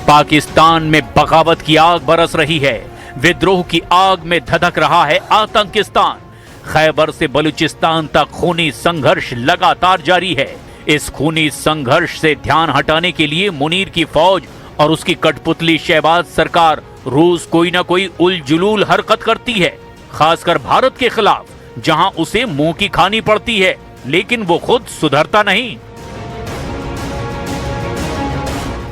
पाकिस्तान में बगावत की आग बरस रही है। विद्रोह की आग में धधक रहा है आतंकिस्तान। खैबर से बलूचिस्तान तक खूनी संघर्ष लगातार जारी है। इस खूनी संघर्ष से ध्यान हटाने के लिए मुनीर की फौज और उसकी कठपुतली शहबाज सरकार रोज कोई ना कोई उलझुलूल हरकत करती है, खासकर भारत के खिलाफ, जहां उसे मुंह की खानी पड़ती है, लेकिन वो खुद सुधरता नहीं।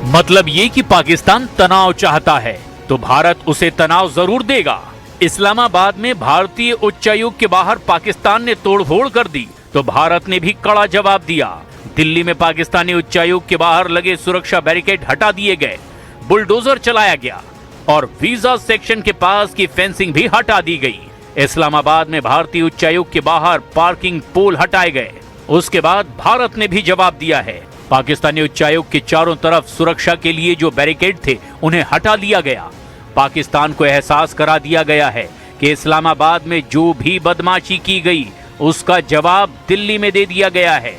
मतलब ये कि पाकिस्तान तनाव चाहता है तो भारत उसे तनाव जरूर देगा। इस्लामाबाद में भारतीय उच्चायुक्त के बाहर पाकिस्तान ने तोड़फोड़ कर दी तो भारत ने भी कड़ा जवाब दिया। दिल्ली में पाकिस्तानी उच्चायुक्त के बाहर लगे सुरक्षा बैरिकेड हटा दिए गए, बुलडोजर चलाया गया और वीजा सेक्शन के पास की फेंसिंग भी हटा दी गई। इस्लामाबाद में भारतीय उच्चायुक्त के बाहर पार्किंग पोल हटाए गए। उसके बाद भारत ने भी जवाब दिया है। पाकिस्तानी उच्चायुक्त के चारों तरफ सुरक्षा के लिए जो बैरिकेड थे उन्हें हटा दिया गया। पाकिस्तान को एहसास करा दिया गया है कि इस्लामाबाद में जो भी बदमाशी की गई उसका जवाब दिल्ली में दे दिया गया है।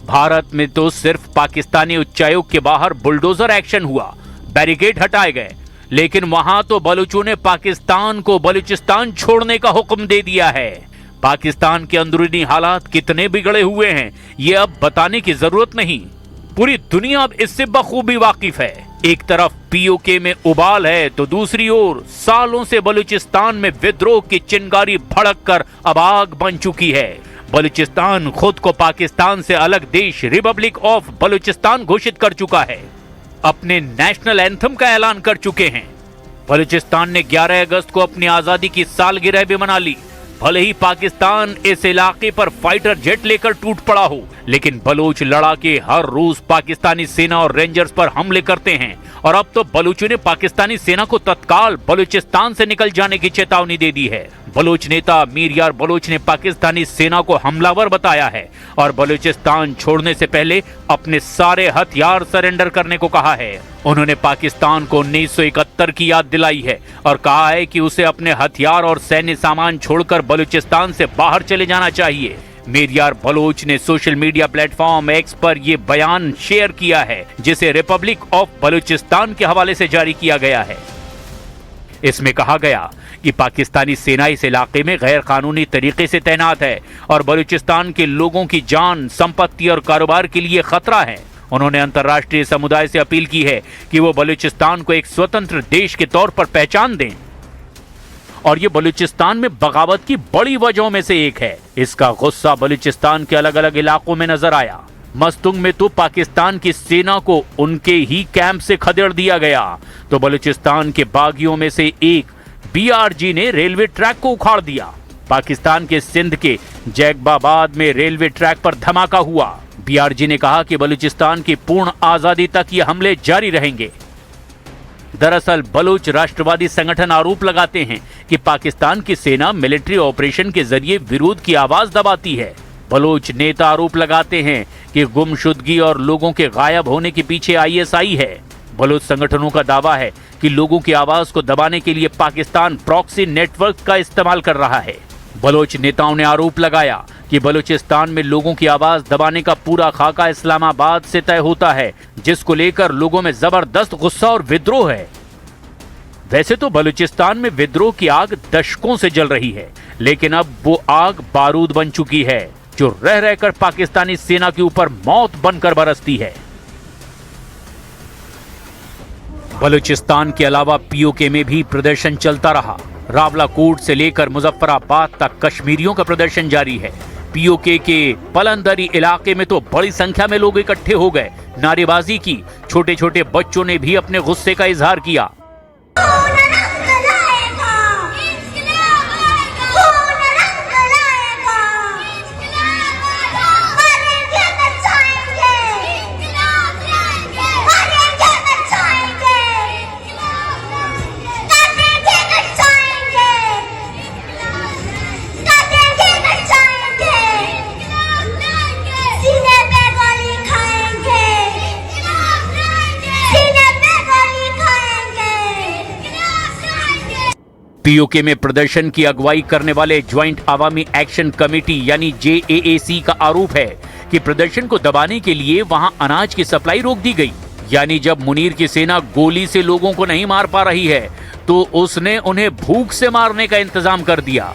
भारत में तो सिर्फ पाकिस्तानी उच्चायुक्त के बाहर बुलडोजर एक्शन हुआ, बैरिकेड हटाए गए, लेकिन वहां तो बलूचों ने पाकिस्तान को बलूचिस्तान छोड़ने का हुक्म दे दिया है। पाकिस्तान के अंदरूनी हालात कितने बिगड़े हुए हैं ये अब बताने की जरूरत नहीं, पूरी दुनिया अब इससे बखूबी वाकिफ है। एक तरफ पीओके में उबाल है तो दूसरी ओर सालों से बलूचिस्तान में विद्रोह की चिंगारी भड़क कर अब आग बन चुकी है। बलूचिस्तान खुद को पाकिस्तान से अलग देश रिपब्लिक ऑफ बलूचिस्तान घोषित कर चुका है, अपने नेशनल एंथम का ऐलान कर चुके हैं। बलूचिस्तान ने 11 अगस्त को अपनी आजादी की सालगिरह भी मना ली। भले ही पाकिस्तान इस इलाके पर फाइटर जेट लेकर टूट पड़ा हो, लेकिन बलूच लड़ाके हर रोज पाकिस्तानी सेना और रेंजर्स पर हमले करते हैं और अब तो बलूचों ने पाकिस्तानी सेना को तत्काल बलूचिस्तान से निकल जाने की चेतावनी दे दी है। बलूच नेता मीर यार बलूच ने पाकिस्तानी सेना को हमलावर बताया है और बलूचिस्तान छोड़ने से पहले अपने सारे हथियार सरेंडर करने को कहा है। उन्होंने पाकिस्तान को 1971 की याद दिलाई है और कहा है कि उसे अपने हथियार और सैन्य सामान छोड़कर बलूचिस्तान से बाहर चले जाना चाहिए। मीर यार बलूच ने सोशल मीडिया प्लेटफॉर्म एक्स पर यह बयान शेयर किया है, जिसे रिपब्लिक ऑफ बलूचिस्तान के हवाले से जारी किया गया है। इसमें कहा गया कि पाकिस्तानी सेना इस इलाके में गैर कानूनी तरीके से तैनात है और बलूचिस्तान के लोगों की जान, संपत्ति और कारोबार के लिए खतरा है। उन्होंने अंतर्राष्ट्रीय समुदाय से अपील की है कि वो बलूचिस्तान को एक स्वतंत्र देश के तौर पर पहचान दें और ये बलूचिस्तान में बगावत की बड़ी वजहों में से एक है। इसका गुस्सा बलूचिस्तान के अलग अलग इलाकों में नजर आया। मस्तुंग में तो पाकिस्तान की सेना को उनके ही कैंप से खदेड़ दिया गया, तो बलूचिस्तान के बागियों में से एक बीआरजी ने रेलवे ट्रैक को उखाड़ दिया। पाकिस्तान के सिंध के जैकबाबाद में रेलवे ट्रैक पर धमाका हुआ। बीआरजी ने कहा कि बलूचिस्तान की पूर्ण आजादी तक ये हमले जारी रहेंगे। दरअसल बलूच राष्ट्रवादी संगठन आरोप लगाते हैं कि पाकिस्तान की सेना मिलिट्री ऑपरेशन के जरिए विरोध की आवाज दबाती है। बलूच नेता आरोप लगाते हैं कि गुमशुदगी और लोगों के गायब होने के पीछे आईएसआई है। बलूच संगठनों का दावा है कि लोगों की आवाज को दबाने के लिए पाकिस्तान प्रॉक्सी नेटवर्क का इस्तेमाल कर रहा है। बलूच नेताओं ने आरोप लगाया कि बलूचिस्तान में लोगों की आवाज दबाने का पूरा खाका इस्लामाबाद से तय होता है, जिसको लेकर लोगों में जबरदस्त गुस्सा और विद्रोह है। वैसे तो बलूचिस्तान में विद्रोह की आग दशकों से जल रही है, लेकिन अब वो आग बारूद बन चुकी है, जो रह रहकर पाकिस्तानी सेना के ऊपर मौत बनकर बरसती है। बलूचिस्तान के अलावा पीओके में भी प्रदर्शन चलता रहा। रावलाकोट से लेकर मुजफ्फराबाद तक कश्मीरियों का प्रदर्शन जारी है। पीओके के पलंदरी इलाके में तो बड़ी संख्या में लोग इकट्ठे हो गए, नारेबाजी की। छोटे छोटे बच्चों ने भी अपने गुस्से का इजहार किया। पीओके में प्रदर्शन की अगुवाई करने वाले ज्वाइंट अवामी एक्शन कमेटी यानी जेएएसी का आरोप है कि प्रदर्शन को दबाने के लिए वहां अनाज की सप्लाई रोक दी गई। यानी जब मुनीर की सेना गोली से लोगों को नहीं मार पा रही है तो उसने उन्हें भूख से मारने का इंतजाम कर दिया।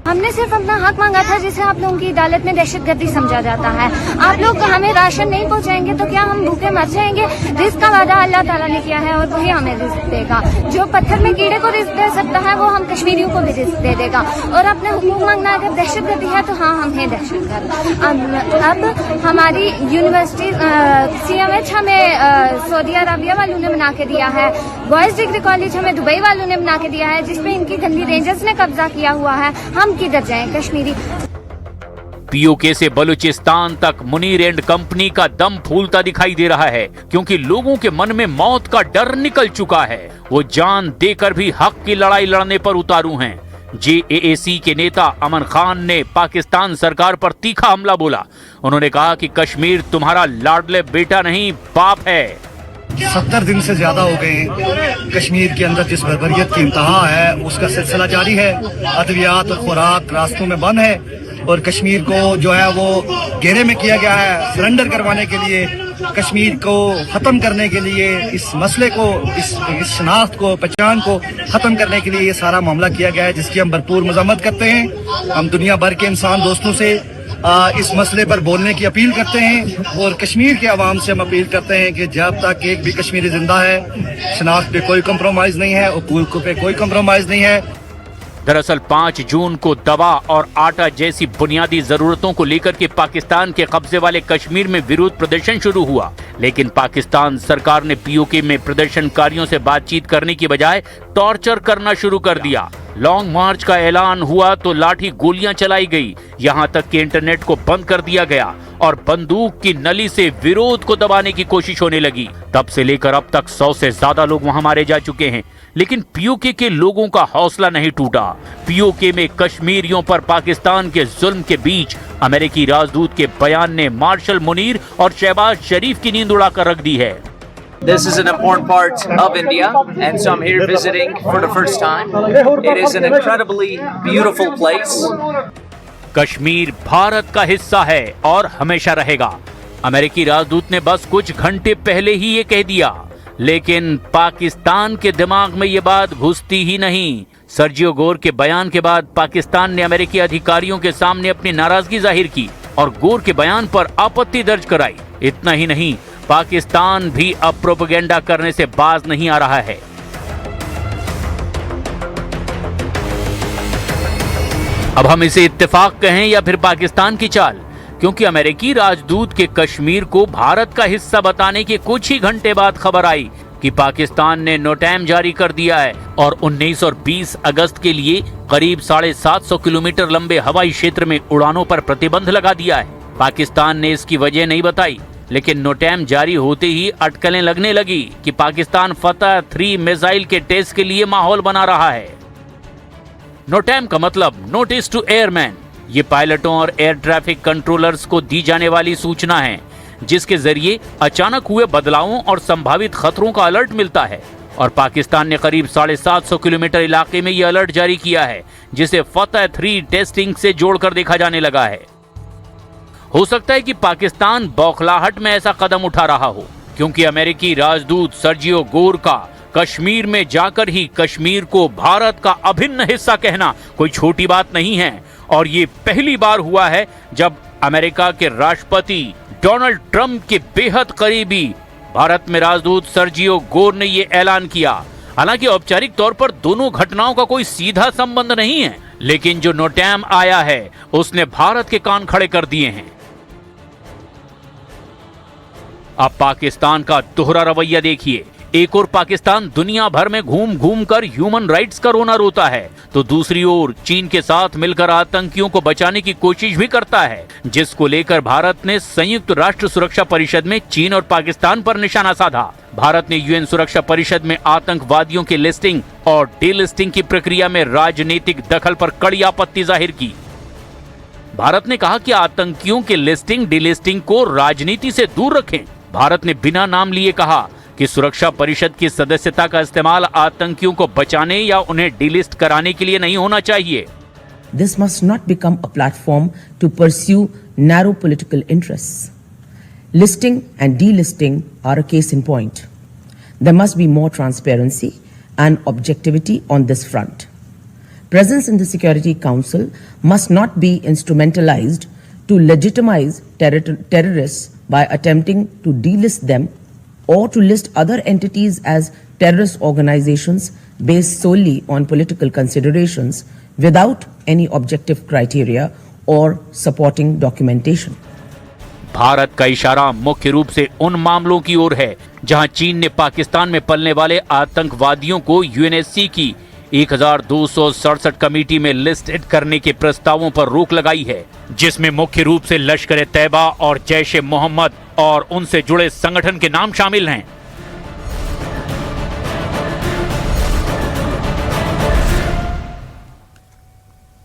हमने सिर्फ अपना हक मांगा था, जिसे आप लोगों की अदालत में दहशतगर्दी समझा जाता है। आप लोग हमें राशन नहीं पहुंचाएंगे तो क्या हम भूखे मर जाएंगे? रिस्क का वादा अल्लाह ताला ने किया है और वही हमें रिस्क देगा। जो पत्थर में कीड़े को रिस्क दे सकता है वो हम कश्मीरियों को भी रिस्क दे देगा। और अपने हुकूक मांगना अगर दहशतगर्दी है तो हाँ, हम हैं दहशतगर्द। अब हमारी यूनिवर्सिटी CMH हमें सऊदी अरबिया वालों ने बना के दिया है, बॉयज डिग्री कॉलेज हमें दुबई वालों ने बना के दिया है, जिसपे इनकी गंदी रेंजर्स ने कब्जा किया हुआ है। हम किधर जाएं कश्मीरी? POK से बलूचिस्तान तक मुनीर एंड कंपनी का दम फूलता दिखाई दे रहा है, क्योंकि लोगों के मन में मौत का डर निकल चुका है। वो जान देकर भी हक की लड़ाई लड़ने पर उतारू हैं। JAAC के नेता अमन खान ने पाकिस्तान सरकार पर तीखा हमला बोला। उन्होंने कहा कि कश्मीर तुम्हारा लाडले बेटा नहीं, बाप है। 70 दिन से ज्यादा हो गए हैं। कश्मीर के अंदर जिस बर्बरियत की इंतहा है उसका सिलसिला जारी है। अद्वियात और खुराक रास्तों में बंद है और कश्मीर को जो है वो घेरे में किया गया है। सरेंडर करवाने के लिए, कश्मीर को खत्म करने के लिए, इस मसले को, इस शनाख्त को, पहचान को खत्म करने के लिए ये सारा मामला किया गया है, जिसकी हम भरपूर मजम्मत करते हैं। हम दुनिया भर के इंसान दोस्तों से इस मसले पर बोलने की अपील करते हैं और कश्मीर के अवाम से हम अपील करते हैं कि जब तक एक भी कश्मीरी जिंदा है, शनाख्त पे कोई कंप्रोमाइज नहीं है, हुकूक पे कोई कंप्रोमाइज नहीं है। दरअसल 5 जून को दवा और आटा जैसी बुनियादी जरूरतों को लेकर के पाकिस्तान के कब्जे वाले कश्मीर में विरोध प्रदर्शन शुरू हुआ, लेकिन पाकिस्तान सरकार ने POK में प्रदर्शनकारियों से बातचीत करने की बजाय टॉर्चर करना शुरू कर दिया। लॉन्ग मार्च का ऐलान हुआ तो लाठी गोलियां चलाई गई, यहां तक कि इंटरनेट को बंद कर दिया गया और बंदूक की नली से विरोध को दबाने की कोशिश होने लगी। तब से लेकर अब तक 100 से ज्यादा लोग वहां मारे जा चुके हैं, लेकिन POK के लोगों का हौसला नहीं टूटा। POK में कश्मीरियों पर पाकिस्तान के जुल्म के बीच अमेरिकी राजदूत के बयान ने मार्शल मुनीर और शहबाज शरीफ की नींद उड़ाकर रख दी है। This is an important part of India, and so I'm here visiting for the first time. It is an incredibly beautiful place. Kashmir Bharat का हिस्सा है और हमेशा रहेगा। अमेरिकी राजदूत ने बस कुछ घंटे पहले ही ये कह दिया, लेकिन पाकिस्तान के दिमाग में ये बात घुसती ही नहीं। सर्जियो गोर के बयान के बाद पाकिस्तान ने अमेरिकी अधिकारियों के सामने अपनी नाराजगी जाहिर की और गोर के बयान पर आपत्ति दर्ज कराई। इतना ही नहीं, पाकिस्तान भी अब प्रोपेगेंडा करने से बाज नहीं आ रहा है। अब हम इसे इत्तेफाक कहें या फिर पाकिस्तान की चाल, क्योंकि अमेरिकी राजदूत के कश्मीर को भारत का हिस्सा बताने के कुछ ही घंटे बाद खबर आई कि पाकिस्तान ने नोटैम जारी कर दिया है और 19 और 20 अगस्त के लिए करीब 750 किलोमीटर लंबे हवाई क्षेत्र में उड़ानों पर प्रतिबंध लगा दिया है। पाकिस्तान ने इसकी वजह नहीं बताई, लेकिन नोटैम जारी होते ही अटकलें लगने लगी कि पाकिस्तान फतह 3 मिसाइल के टेस्ट के लिए माहौल बना रहा है। नोटैम का मतलब नोटिस टू एयरमैन। ये पायलटों और एयर ट्रैफिक कंट्रोलर्स को दी जाने वाली सूचना है, जिसके जरिए अचानक हुए बदलावों और संभावित खतरों का अलर्ट मिलता है। और पाकिस्तान ने करीब 750 किलोमीटर इलाके में ये अलर्ट जारी किया है, जिसे फतह 3 टेस्टिंग से जोड़कर देखा जाने लगा है। हो सकता है कि पाकिस्तान बौखलाहट में ऐसा कदम उठा रहा हो, क्योंकि अमेरिकी राजदूत सर्जियो गोर का कश्मीर में जाकर ही कश्मीर को भारत का अभिन्न हिस्सा कहना कोई छोटी बात नहीं है। और ये पहली बार हुआ है जब अमेरिका के राष्ट्रपति डोनाल्ड ट्रंप के बेहद करीबी भारत में राजदूत सर्जियो गोर ने ये ऐलान किया। हालांकि औपचारिक तौर पर दोनों घटनाओं का कोई सीधा संबंध नहीं है, लेकिन जो नोटैम आया है उसने भारत के कान खड़े कर दिए हैं। अब पाकिस्तान का दोहरा रवैया देखिए। एक ओर पाकिस्तान दुनिया भर में घूम घूम कर ह्यूमन राइट्स का रोना रोता है, तो दूसरी ओर चीन के साथ मिलकर आतंकियों को बचाने की कोशिश भी करता है, जिसको लेकर भारत ने संयुक्त राष्ट्र सुरक्षा परिषद में चीन और पाकिस्तान पर निशाना साधा। भारत ने UN सुरक्षा परिषद में आतंकवादियों की लिस्टिंग और डीलिस्टिंग की प्रक्रिया में राजनीतिक दखल पर कड़ी आपत्ति जाहिर की। भारत ने कहा कि आतंकियों के लिस्टिंग डीलिस्टिंग को राजनीति से दूर रखें। भारत ने बिना नाम लिए कहा कि सुरक्षा परिषद की सदस्यता का इस्तेमाल आतंकियों को बचाने या उन्हें डिलिस्ट कराने के लिए नहीं होना चाहिए। This must not become a platform to pursue narrow political interests. Listing and delisting are a case in point. There must be more transparency and objectivity on this front. Presence in the Security Council must not be instrumentalized to legitimize terrorists by attempting to delist them or to list other entities as terrorist organizations based solely on political considerations without any objective criteria or supporting documentation. Bharat का इशारा मुख्य रूप से उन मामलों की ओर है जहां चीन ने पाकिस्तान में पलने वाले आतंकवादियों को यूएनएससी की 1267 कमेटी में लिस्टेड करने के प्रस्तावों पर रोक लगाई है, जिसमें मुख्य रूप से लश्कर-ए-तैयबा और जैश-ए-मोहम्मद और उनसे जुड़े संगठन के नाम शामिल हैं।